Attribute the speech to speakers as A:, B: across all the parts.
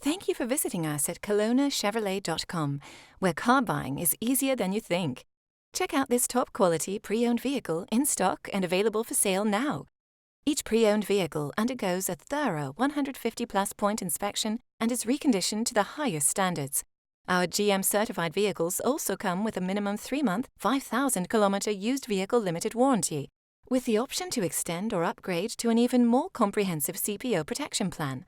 A: Thank you for visiting us at KelownaChevrolet.com, where car buying is easier than you think. Check out this top-quality pre-owned vehicle in stock and available for sale now. Each pre-owned vehicle undergoes a thorough 150-plus point inspection and is reconditioned to the highest standards. Our GM-certified vehicles also come with a minimum 3-month, 5,000-kilometer used vehicle limited warranty, with the option to extend or upgrade to an even more comprehensive CPO protection plan.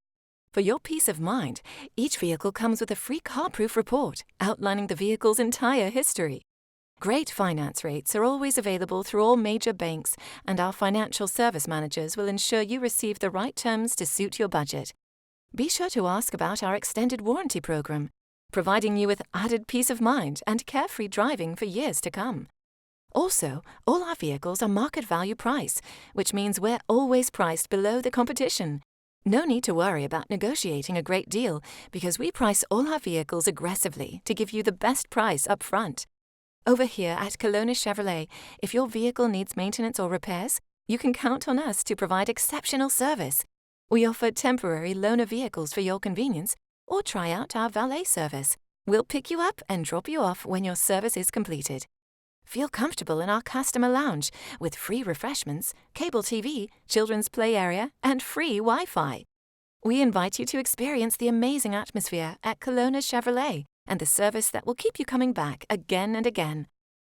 A: For your peace of mind, each vehicle comes with a free car-proof report outlining the vehicle's entire history. Great finance rates are always available through all major banks, and our financial service managers will ensure you receive the right terms to suit your budget. Be sure to ask about our extended warranty program, providing you with added peace of mind and carefree driving for years to come. Also, all our vehicles are market value price, which means we're always priced below the competition. No need to worry about negotiating a great deal, because we price all our vehicles aggressively to give you the best price up front. Over here at Kelowna Chevrolet, if your vehicle needs maintenance or repairs, you can count on us to provide exceptional service. We offer temporary loaner vehicles for your convenience, or try out our valet service. We'll pick you up and drop you off when your service is completed. Feel comfortable in our customer lounge with free refreshments, cable TV, children's play area, and free Wi-Fi. We invite you to experience the amazing atmosphere at Kelowna Chevrolet and the service that will keep you coming back again and again.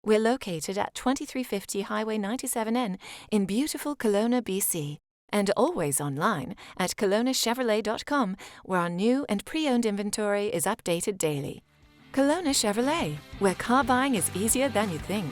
A: We're located at 2350 Highway 97N in beautiful Kelowna, BC, and always online at KelownaChevrolet.com, where our new and pre-owned inventory is updated daily. Kelowna Chevrolet, where car buying is easier than you think.